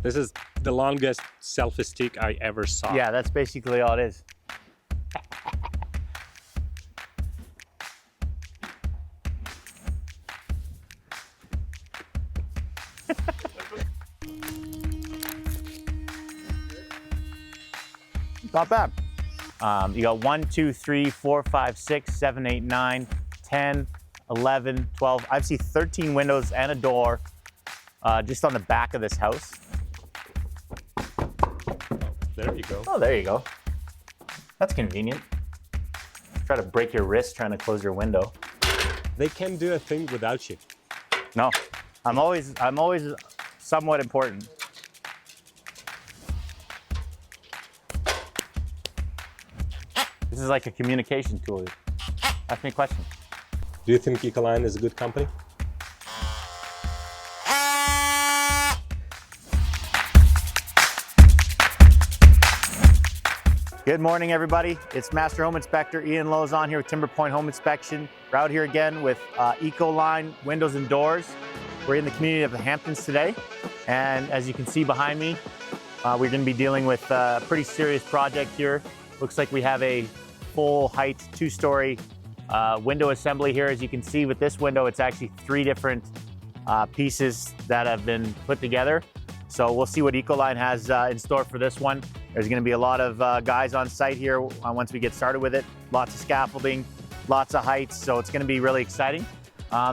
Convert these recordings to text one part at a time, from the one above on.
This is the longest selfie stick I ever saw. Yeah, that's basically all it is. Not bad. You got 1, 2, 3, 4, 5, 6, 7, 8, 9, 10, 11, 12. I see 13 windows and a door just on the back of this house. There you go. Oh, there you go. That's convenient. Try to break your wrist trying to close your window. They can do a thing without you. No, I'm always somewhat important. This is like a communication tool. Ask me a question. Do you think Ecoline is a good company? Good morning, everybody. It's Master Home Inspector Ian Lozon here with Timber Pointe Home Inspection. We're out here again with Ecoline windows and doors. We're in the community of the Hamptons today. And as you can see behind me, we're going to be dealing with a pretty serious project here. Looks like we have a full height, two-story window assembly here. As you can see with this window, it's actually 3 different pieces that have been put together. So we'll see what Ecoline has in store for this one. There's going to be a lot of guys on site here once we get started with it. Lots of scaffolding, lots of heights, so it's going to be really exciting.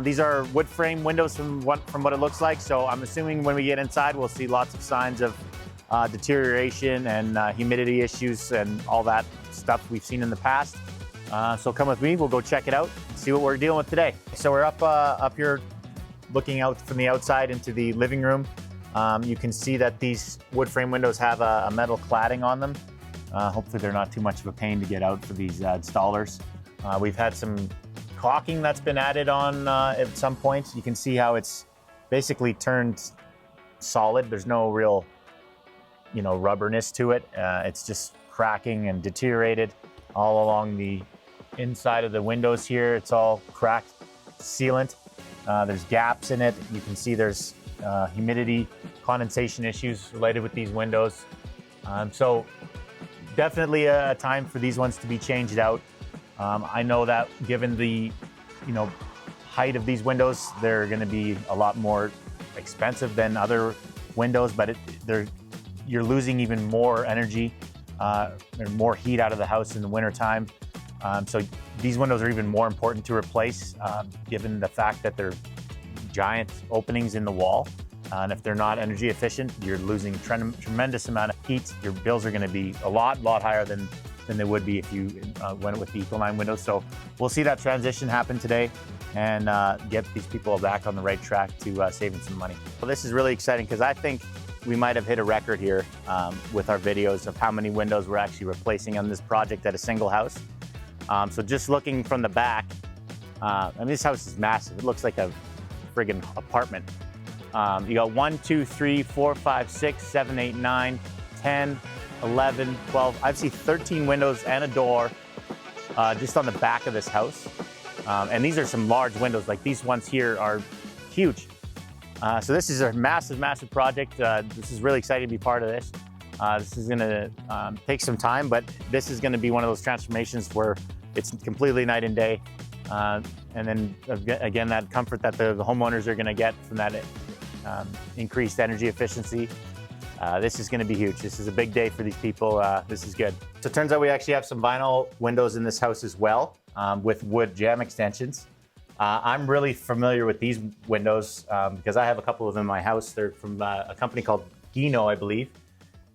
These are wood frame windows from what it looks like, so I'm assuming when we get inside we'll see lots of signs of deterioration and humidity issues and all that stuff we've seen in the past. So come with me, we'll go check it out, see what we're dealing with today. So we're up here looking out from the outside into the living room. You can see that these wood frame windows have a metal cladding on them. Hopefully they're not too much of a pain to get out for these installers. We've had some caulking that's been added on at some point. You can see how it's basically turned solid. There's no real, rubberness to it. It's just cracking and deteriorated all along the inside of the windows here. It's all cracked sealant. There's gaps in it. You can see there's humidity, condensation issues related with these windows. So definitely a time for these ones to be changed out. I know that given the, height of these windows, they're going to be a lot more expensive than other windows, but you're losing even more energy and more heat out of the house in the wintertime. So these windows are even more important to replace, given the fact that they're giant openings in the wall. And if they're not energy efficient, you're losing tremendous amount of heat. Your bills are going to be a lot higher than they would be if you went with the Ecoline windows. So we'll see that transition happen today and get these people back on the right track to saving some money. Well, this is really exciting because I think we might have hit a record here with our videos of how many windows we're actually replacing on this project at a single house. So just looking from the back, this house is massive. It looks like a friggin' apartment. You got 1, 2, 3, 4, 5, 6, 7, 8, 9, 10, 11, 12. I've seen 13 windows and a door just on the back of this house. And these are some large windows. Like these ones here are huge. So this is a massive project. This is really exciting to be part of this. This is gonna take some time, but this is gonna be one of those transformations where it's completely night and day. And then again, that comfort that the homeowners are gonna get from that increased energy efficiency. This is gonna be huge. This is a big day for these people. This is good. So it turns out we actually have some vinyl windows in this house as well, with wood jamb extensions. I'm really familiar with these windows because I have a couple of them in my house. They're from a company called Gino, I believe.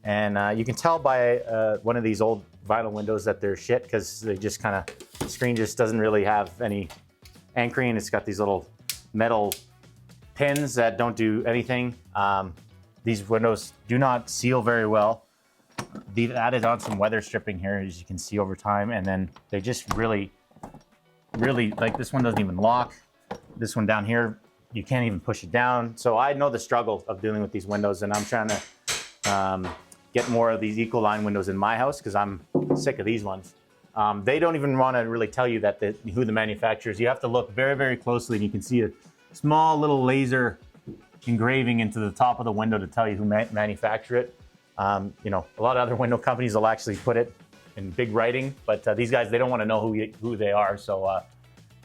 And you can tell by one of these old vinyl windows that they're shit because they just the screen just doesn't really have any anchoring. It's got these little metal pins that don't do anything. These windows do not seal very well. They've added on some weather stripping here, as you can see over time, and then they just really, like this one doesn't even lock. This one down here, you can't even push it down. So I know the struggle of dealing with these windows, and I'm trying to get more of these Ecoline windows in my house because I'm sick of these ones. They don't even want to really tell you that who the manufacturer is. You have to look very closely, and you can see a small little laser engraving into the top of the window to tell you who manufactured it. You know, a lot of other window companies will actually put it in big writing, but these guys, they don't want to know who they are. So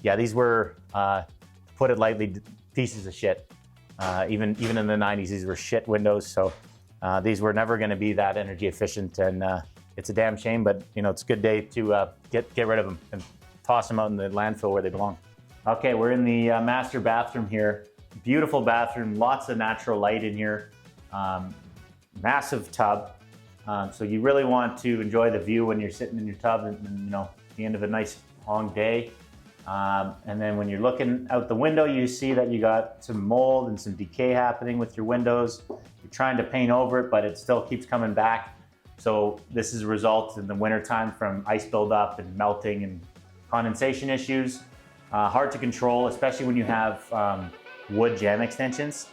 yeah, these were, to put it lightly, pieces of shit. Even in the 90s, these were shit windows. So these were never going to be that energy efficient, and it's a damn shame, but you know, it's a good day to get rid of them and toss them out in the landfill where they belong. Okay, we're in the master bathroom here. Beautiful bathroom, lots of natural light in here. Massive tub. So you really want to enjoy the view when you're sitting in your tub and you know, at the end of a nice long day. And then when you're looking out the window, you see that you got some mold and some decay happening with your windows. You're trying to paint over it, but it still keeps coming back. So this is a result in the wintertime from ice buildup and melting and condensation issues. Hard to control, especially when you have wood jam extensions.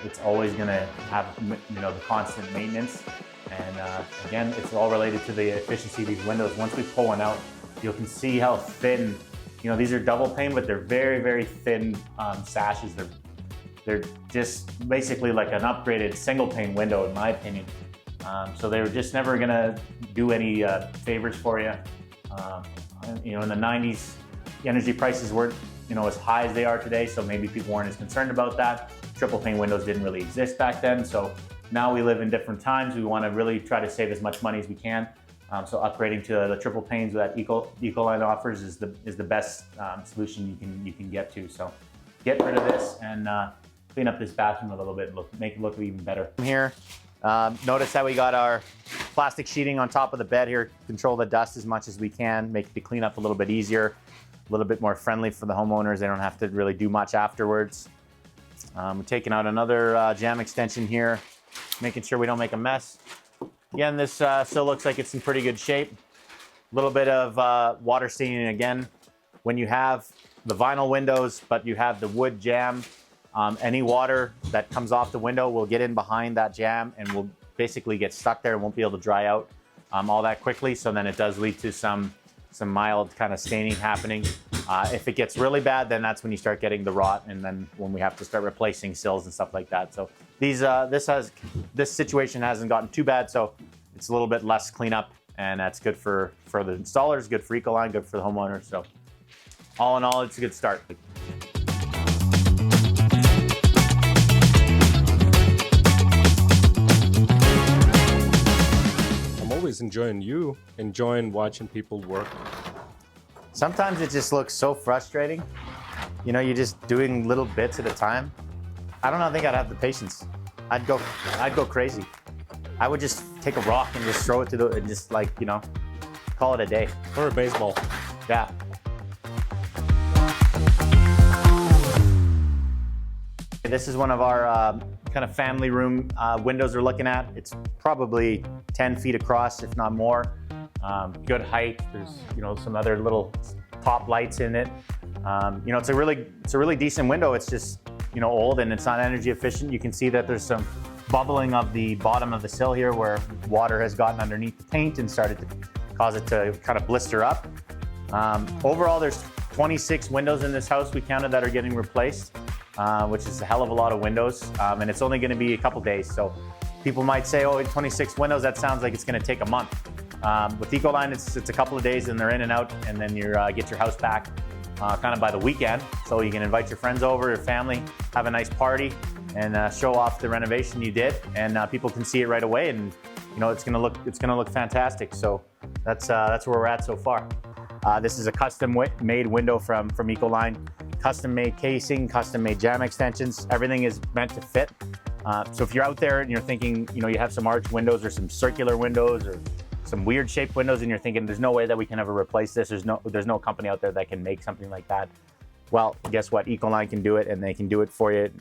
It's always going to have, you know, the constant maintenance. And again, it's all related to the efficiency of these windows. Once we pull one out, you can see how thin, you know, these are double pane, but they're very, very thin sashes. They're just basically like an upgraded single pane window, in my opinion. So they were just never gonna do any favors for you. You know, in the 90s, the energy prices weren't, you know, as high as they are today, so maybe people weren't as concerned about that. Triple pane windows didn't really exist back then, so now we live in different times. We want to really try to save as much money as we can. So upgrading to the triple panes that Ecoline offers is the best solution you can get to. So get rid of this and clean up this bathroom a little bit, make it look even better. Here, notice that we got our plastic sheeting on top of the bed here. Control the dust as much as we can, make the cleanup a little bit easier, a little bit more friendly for the homeowners. They don't have to really do much afterwards. We're taking out another jam extension here, making sure we don't make a mess. Again, this still looks like it's in pretty good shape. A little bit of water staining again. When you have the vinyl windows, but you have the wood jam, any water that comes off the window will get in behind that jam and will basically get stuck there and won't be able to dry out all that quickly. So then it does lead to some mild kind of staining happening. If it gets really bad, then that's when you start getting the rot, and then when we have to start replacing sills and stuff like that. So these, this situation hasn't gotten too bad, so it's a little bit less cleanup, and that's good for the installers, good for Ecoline, good for the homeowners. So all in all, it's a good start. I'm always enjoying watching people work. Sometimes it just looks so frustrating. You know, you're just doing little bits at a time. I don't know, I think I'd have the patience. I'd go crazy. I would just take a rock and just throw it to and just like, you know, call it a day. Or a baseball. Yeah. This is one of our kind of family room windows we're looking at. It's probably 10 feet across, if not more. Good height. There's, you know, some other little top lights in it. You know, it's a really decent window. It's just, you know, old and it's not energy efficient. You can see that there's some bubbling of the bottom of the sill here where water has gotten underneath the paint and started to cause it to kind of blister up. Overall, there's 26 windows in this house we counted that are getting replaced, which is a hell of a lot of windows. And it's only going to be a couple days. So people might say, oh, 26 windows, that sounds like it's going to take a month. With Ecoline, it's a couple of days and they're in and out, and then you get your house back kind of by the weekend. So you can invite your friends over, your family, have a nice party, and show off the renovation you did, and people can see it right away, and you know it's gonna look fantastic. So that's where we're at so far. This is a custom-made window from Ecoline, custom-made casing, custom-made jam extensions. Everything is meant to fit. So if you're out there and you're thinking, you know, you have some arch windows or some circular windows or some weird shaped windows and you're thinking there's no way that we can ever replace this, there's no company out there that can make something like that. Well, guess what? Ecoline can do it, and they can do it for you.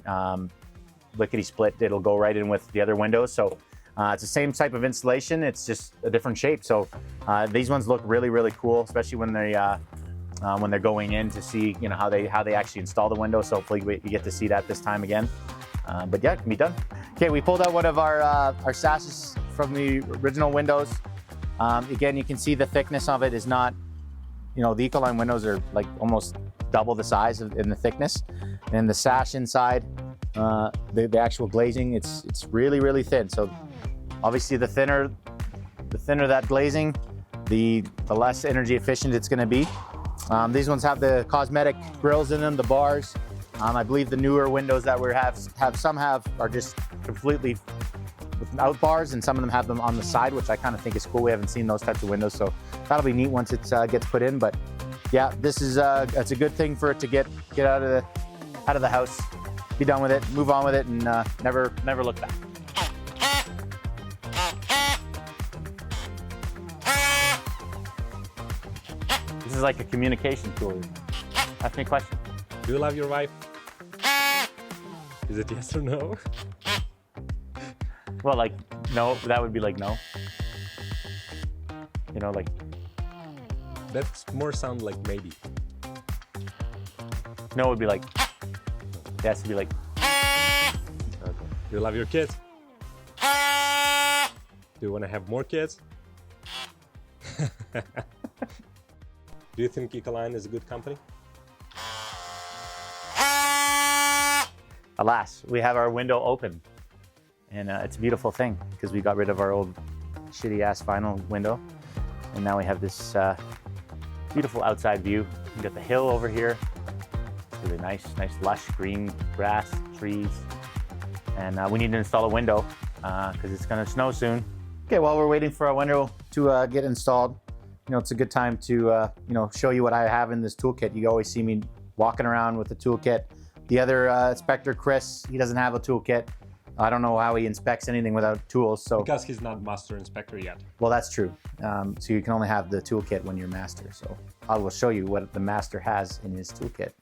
Lickety split, it'll go right in with the other windows. So it's the same type of installation, it's just a different shape. So these ones look really, really cool, especially when they're going in to see, you know, how they actually install the window. So hopefully we get to see that this time again. But yeah, it can be done. Okay, we pulled out one of our sashes from the original windows. Again, you can see the thickness of it is not, you know, the Ecoline windows are like almost double the size in the thickness. And the sash inside the actual glazing, it's really, really thin. So obviously the thinner that glazing, the less energy efficient it's going to be. These ones have the cosmetic grills in them, the bars. I believe the newer windows that we have are just completely without bars, and some of them have them on the side, which I kind of think is cool. We haven't seen those types of windows, so that'll be neat once it gets put in. But yeah, this is it's a good thing for it to get out of the house, be done with it, move on with it, and never look back. This is like a communication tool. Ask me a question. Do you love your wife? Is it yes or no? Well, like, no, that would be like no. You know, like. That's more sound like maybe. No would be like. Yes would be like. Okay. Do you love your kids? Do you want to have more kids? Do you think Ecoline is a good company? Alas, we have our window open, and it's a beautiful thing because we got rid of our old shitty ass vinyl window, and now we have this beautiful outside view. We got the hill over here. It's really nice lush green grass, trees, and we need to install a window because it's going to snow soon. Okay, while we're waiting for our window to get installed, you know, it's a good time to you know, show you what I have in this toolkit. You always see me walking around with the toolkit. The other inspector, Chris, he doesn't have a toolkit. I don't know how he inspects anything without tools. So because he's not master inspector yet. Well, that's true. So you can only have the toolkit when you're master. So I will show you what the master has in his toolkit.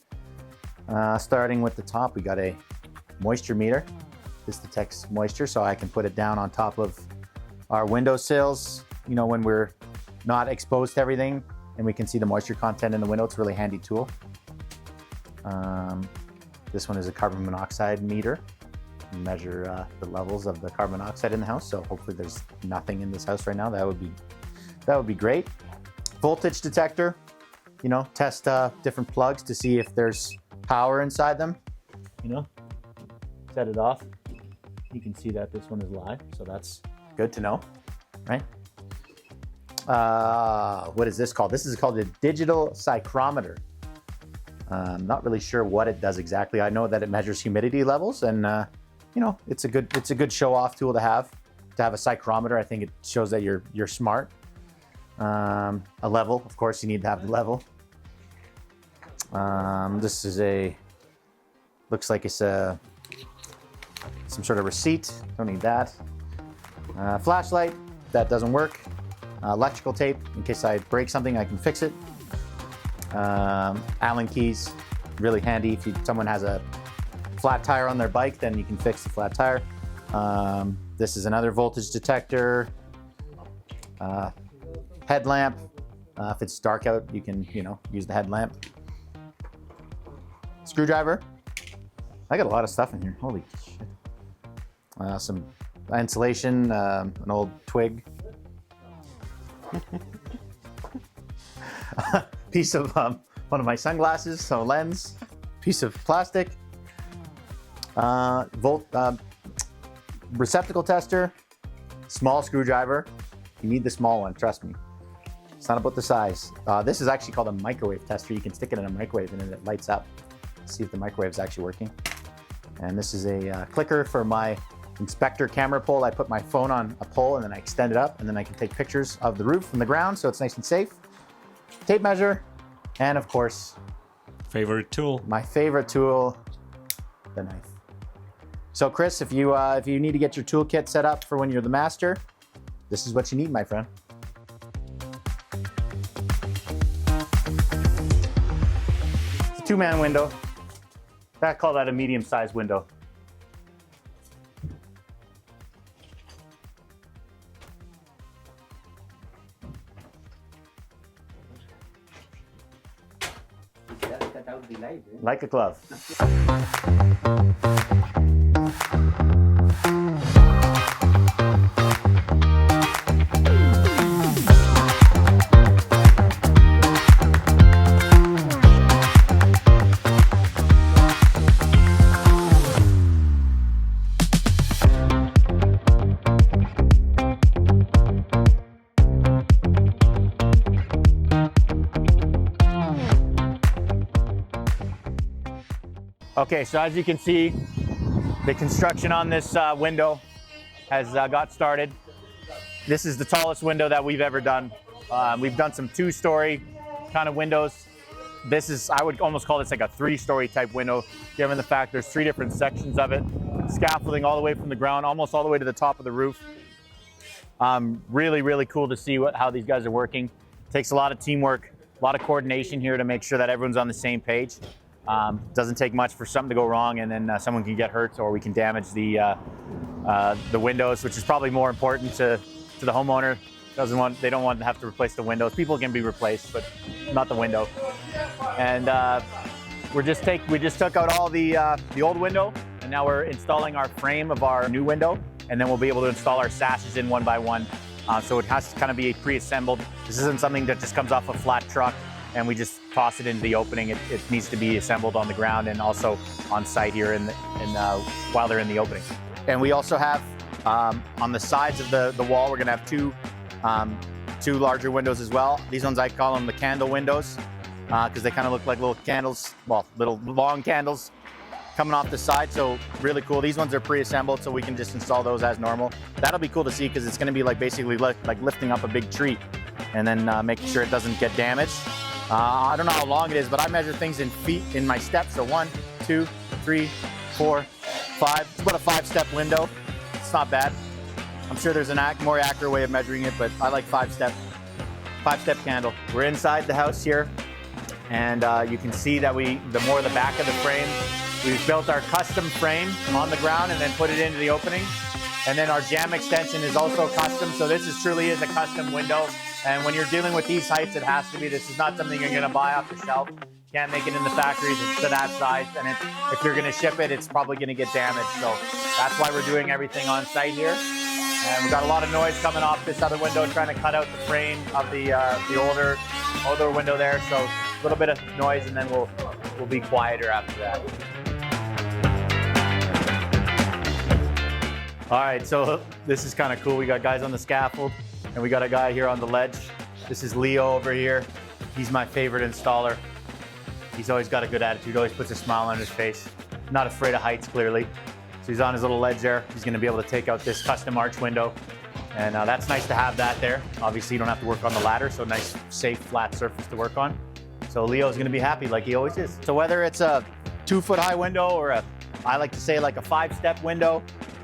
Starting with the top, we got a moisture meter. This detects moisture, so I can put it down on top of our windowsills, you know, when we're not exposed to everything, and we can see the moisture content in the window. It's a really handy tool. This one is a carbon monoxide meter. Measure the levels of the carbon monoxide in the house. So hopefully there's nothing in this house right now. That would be great. Voltage detector. You know, test different plugs to see if there's power inside them. You know, set it off. You can see that this one is live, so that's good to know, right? What is this called? This is called a digital psychrometer. I'm not really sure what it does exactly. I know that it measures humidity levels, and you know, it's a good show-off tool to have a psychrometer. I think it shows that you're smart. A level, of course, you need to have the level. This is looks like it's some sort of receipt. Don't need that. Flashlight, that doesn't work. Electrical tape, in case I break something, I can fix it. Allen keys, really handy. If someone has a flat tire on their bike, then you can fix the flat tire. This is another voltage detector. Headlamp. If it's dark out, you can, you know, use the headlamp. Screwdriver. I got a lot of stuff in here. Holy shit. Some insulation, an old twig. Piece of one of my sunglasses, so lens, piece of plastic, receptacle tester, small screwdriver. You need the small one, trust me. It's not about the size. This is actually called a microwave tester. You can stick it in a microwave and then it lights up. See if the microwave's actually working. And this is a clicker for my inspector camera pole. I put my phone on a pole and then I extend it up, and then I can take pictures of the roof from the ground, so it's nice and safe. Tape measure, and of course, Favorite tool. my favorite tool, the knife. So Chris, if you need to get your toolkit set up for when you're the master, this is what you need, my friend. It's a 2-man window. I call that a medium-sized window. Like a glove. Okay, so as you can see, the construction on this window has got started. This is the tallest window that we've ever done. We've done some two-story kind of windows. This is, I would almost call this like a three-story type window, given the fact there's 3 different sections of it. Scaffolding all the way from the ground, almost all the way to the top of the roof. Really, really cool to see how these guys are working. Takes a lot of teamwork, a lot of coordination here to make sure that everyone's on the same page. Doesn't take much for something to go wrong and then someone can get hurt or we can damage the windows, which is probably more important to the homeowner. They don't want to have to replace the windows. People can be replaced, but not the window. And we just took out all the old window, and now we're installing our frame of our new window, and then we'll be able to install our sashes in one by one. So it has to kind of be pre-assembled. This isn't something that just comes off a flat truck and we just toss it into the opening. It needs to be assembled on the ground and also on site here while they're in the opening. And we also have on the sides of the wall, we're gonna have two larger windows as well. These ones, I call them the candle windows because they kind of look like little candles, well, little long candles coming off the side. So really cool. These ones are pre-assembled, so we can just install those as normal. That'll be cool to see because it's going to be like basically like lifting up a big tree and then making sure it doesn't get damaged. I don't know how long it is, but I measure things in feet in my steps. So 1, 2, 3, 4, 5. It's about a 5-step window. It's not bad. I'm sure there's a more accurate way of measuring it, but I like 5-step candle. We're inside the house here, and you can see that the more the back of the frame, we've built our custom frame on the ground and then put it into the opening. And then our jamb extension is also custom, so this truly is a custom window. And when you're dealing with these heights, it has to be. This is not something you're gonna buy off the shelf. You can't make it in the factories to that size. And if you're gonna ship it, it's probably gonna get damaged. So that's why we're doing everything on site here. And we've got a lot of noise coming off this other window, trying to cut out the frame of the older window there. So a little bit of noise, and then we'll be quieter after that. All right, so this is kind of cool. We got guys on the scaffold, and we got a guy here on the ledge. This is Leo over here. He's my favorite installer. He's always got a good attitude, always puts a smile on his face. Not afraid of heights, clearly. So he's on his little ledge there. He's gonna be able to take out this custom arch window. And that's nice to have that there. Obviously, you don't have to work on the ladder, so nice, safe, flat surface to work on. So Leo's gonna be happy like he always is. So whether it's a 2-foot high window or I like to say like a 5-step window,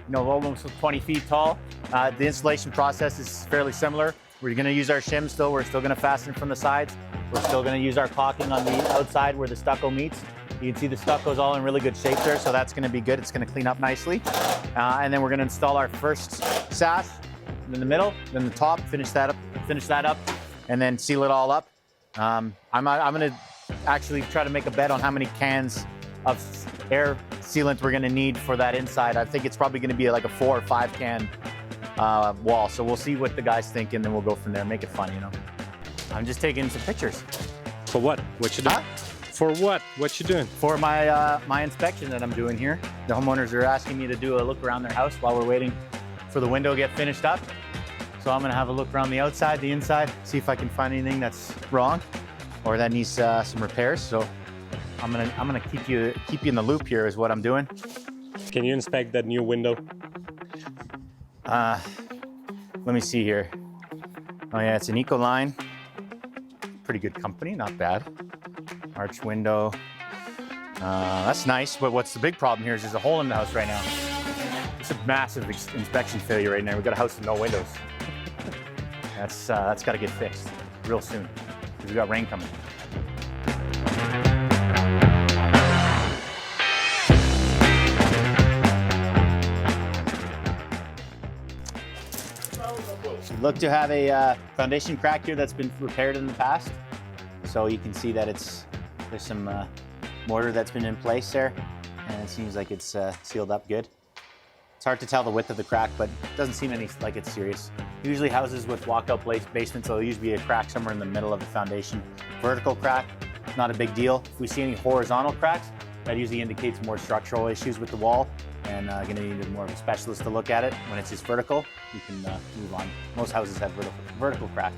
you know, almost 20 feet tall. The installation process is fairly similar. We're gonna use our shim still. We're still gonna fasten from the sides. We're still gonna use our caulking on the outside where the stucco meets. You can see the stucco's all in really good shape there, so that's gonna be good. It's gonna clean up nicely. And then we're gonna install our first sash in the middle, then the top, finish that up, and then seal it all up. I'm gonna actually try to make a bet on how many cans of air sealant we're gonna need for that inside. I think it's probably gonna be like a 4 or 5 can wall. So we'll see what the guys think, and then we'll go from there. Make it fun, you know. I'm just taking some pictures. For what? What you doing? Huh? For what? What you doing? For my inspection that I'm doing here. The homeowners are asking me to do a look around their house while we're waiting for the window to get finished up. So I'm gonna have a look around the outside, the inside, see if I can find anything that's wrong or that needs some repairs. So I'm gonna keep you in the loop here is what I'm doing. Can you inspect that new window? Let me see here. Oh yeah, it's an Ecoline. Pretty good company, not bad. Arch window. That's nice, but what's the big problem here is there's a hole in the house right now. It's a massive inspection failure right now. We've got a house with no windows. That's got to get fixed real soon because we got rain coming. Look to have a foundation crack here that's been repaired in the past. So you can see that there's some mortar that's been in place there, and it seems like it's sealed up good. It's hard to tell the width of the crack, but it doesn't seem like it's serious. Usually houses with walkout basements, so there'll usually be a crack somewhere in the middle of the foundation. Vertical crack, not a big deal. If we see any horizontal cracks, that usually indicates more structural issues with the wall, and gonna need more of a specialist to look at it. When it's just vertical, you can move on. Most houses have vertical cracks.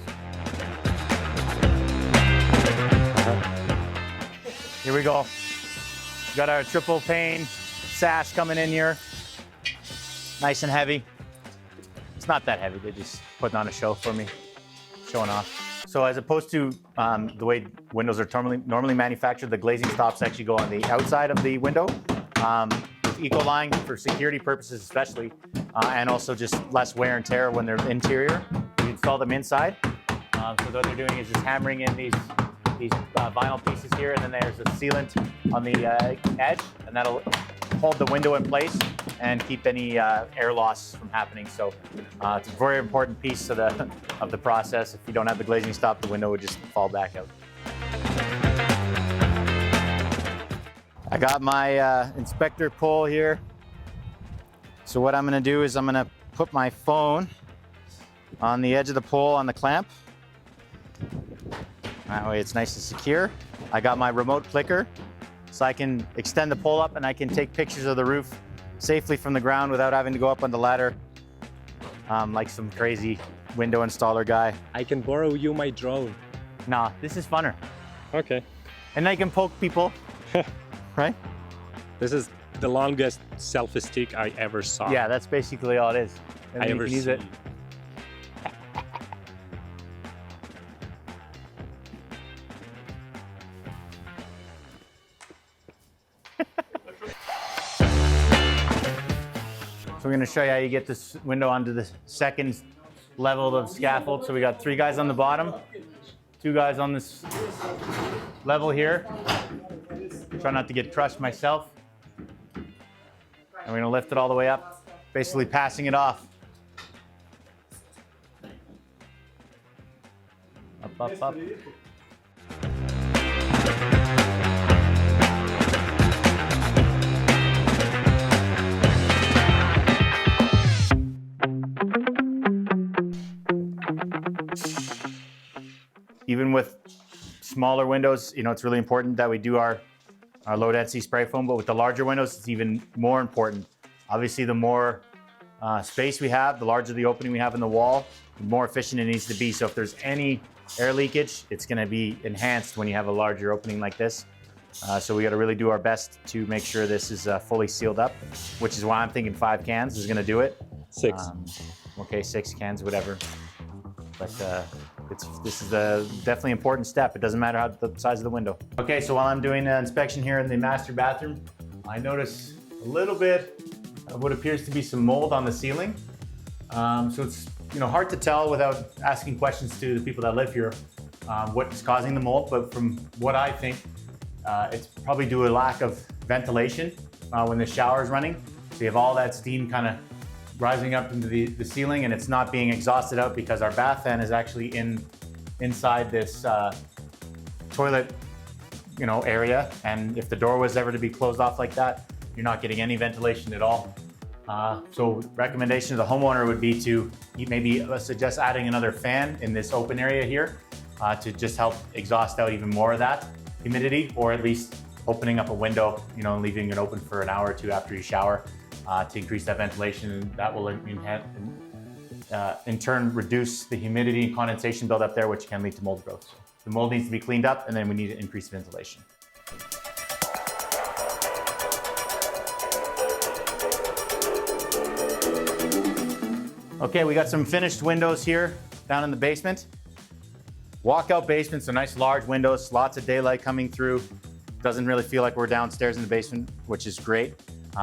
Here we go. Got our triple pane sash coming in here. Nice and heavy. It's not that heavy, they're just putting on a show for me, showing off. So as opposed to the way windows are normally manufactured, the glazing stops actually go on the outside of the window. With Ecoline, for security purposes especially, and also just less wear and tear when they're interior, you install them inside. So what they're doing is just hammering in these vinyl pieces here, and then there's a sealant on the edge, and that'll hold the window in place and keep any air loss from happening. So it's a very important piece of the process. If you don't have the glazing stop, the window would just fall back out. I got my inspector pole here. So what I'm gonna do is I'm gonna put my phone on the edge of the pole on the clamp. That way it's nice and secure. I got my remote clicker, so I can extend the pole up and I can take pictures of the roof safely from the ground without having to go up on the ladder like some crazy window installer guy. I can borrow you my drone. Nah, this is funner. Okay. And I can poke people, right? This is the longest selfie stick I ever saw. Yeah, that's basically all it is. And I then you ever can use see. it. So we're going to show you how you get this window onto the second level of scaffold. So we got 3 guys on the bottom, 2 guys on this level here. Try not to get crushed myself. And we're going to lift it all the way up, basically passing it off. Up, up, up. Even with smaller windows, you know, it's really important that we do our low density spray foam, but with the larger windows, it's even more important. Obviously, the more space we have, the larger the opening we have in the wall, the more efficient it needs to be. So if there's any air leakage, it's gonna be enhanced when you have a larger opening like this. So we gotta really do our best to make sure this is fully sealed up, which is why I'm thinking 5 cans is gonna do it. 6. Okay, 6 cans, whatever. But this is a definitely important step. It doesn't matter how the size of the window. Okay, so while I'm doing an inspection here in the master bathroom, I notice a little bit of what appears to be some mold on the ceiling. So it's hard to tell without asking questions to the people that live here what's causing the mold. But from what I think, it's probably due to a lack of ventilation when the shower is running. So you have all that steam kind of rising up into the ceiling, and it's not being exhausted out because our bath fan is actually inside this toilet area. And if the door was ever to be closed off like that, you're not getting any ventilation at all. So recommendation to the homeowner would be to maybe suggest adding another fan in this open area here to just help exhaust out even more of that humidity, or at least opening up a window, and leaving it open for an hour or 2 after you shower to increase that ventilation. And that will in turn reduce the humidity and condensation buildup there, which can lead to mold growth. So the mold needs to be cleaned up, and then we need to increase ventilation. Okay, we got some finished windows here down in the basement. Walkout basement, so nice large windows, lots of daylight coming through. Doesn't really feel like we're downstairs in the basement, which is great.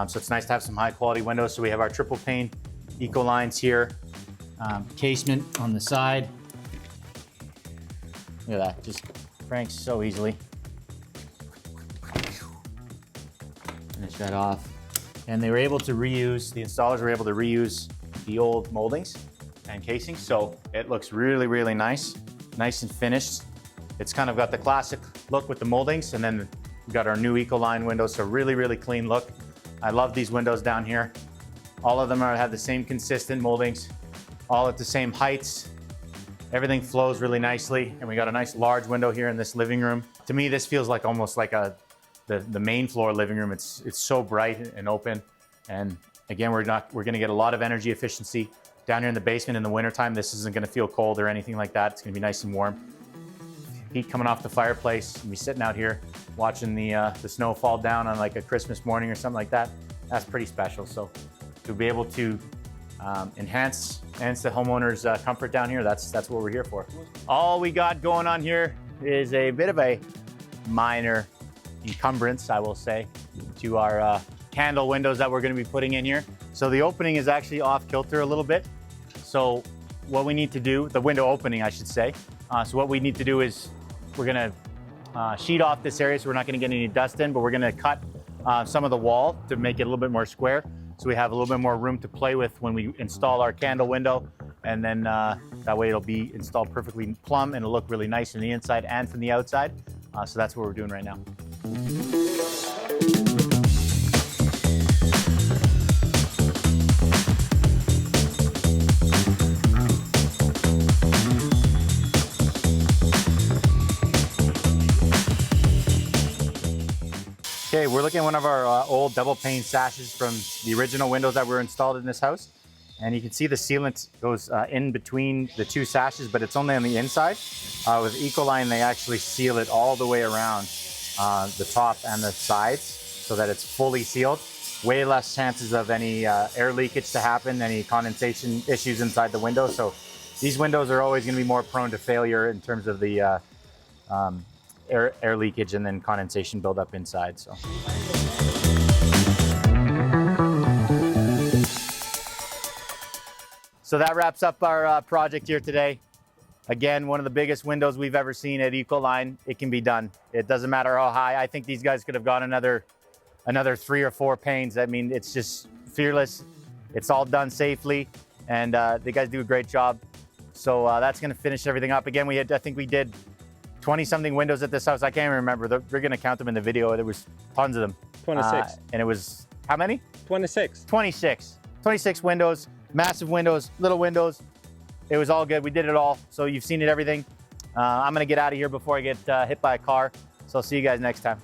So it's nice to have some high quality windows. So we have our triple pane Ecolines here. Casement on the side. Look at that, just cranks so easily. Finish that off. And they were able to reuse, the installers were able to reuse the old moldings and casings. So it looks really, really nice. Nice and finished. It's kind of got the classic look with the moldings, and then we've got our new Ecoline windows, so really, really clean look. I love these windows down here. All of them have the same consistent moldings, all at the same heights. Everything flows really nicely, and we got a nice large window here in this living room. To me, this feels like almost like the main floor living room. It's so bright and open, and again, we're gonna get a lot of energy efficiency down here in the basement in the wintertime. This isn't gonna feel cold or anything like that. It's gonna be nice and warm. heat coming off the fireplace, and be sitting out here watching the snow fall down on like a Christmas morning or something like that. That's pretty special. So to be able to enhance the homeowner's comfort down here, that's what we're here for. All we got going on here is a bit of a minor encumbrance, I will say, to our handle windows that we're going to be putting in here. So the opening is actually off kilter a little bit. So what we need to do, the window opening, I should say. So what we need to do is we're going to sheet off this area so we're not going to get any dust in, but we're going to cut some of the wall to make it a little bit more square. So we have a little bit more room to play with when we install our candle window. And then that way it'll be installed perfectly plumb and it'll look really nice from the inside and from the outside. So that's what we're doing right now. Okay, we're looking at one of our old double pane sashes from the original windows that were installed in this house. And you can see the sealant goes in between the two sashes, but it's only on the inside. With Ecoline, they actually seal it all the way around the top and the sides so that it's fully sealed. Way less chances of any air leakage to happen, any condensation issues inside the window. So these windows are always going to be more prone to failure in terms of the air leakage and then condensation buildup inside. So that wraps up our project here today. Again, one of the biggest windows we've ever seen at Ecoline. It can be done. It doesn't matter how high. I think these guys could have got another 3 or 4 panes. I mean, it's just fearless. It's all done safely, and the guys do a great job. So that's going to finish everything up. Again, I think we did 20-something windows at this house. I can't even remember. We're going to count them in the video. There was tons of them. 26. And it was, how many? 26. 26. 26 windows, massive windows, little windows. It was all good. We did it all. So you've seen it, everything. I'm going to get out of here before I get hit by a car. So I'll see you guys next time.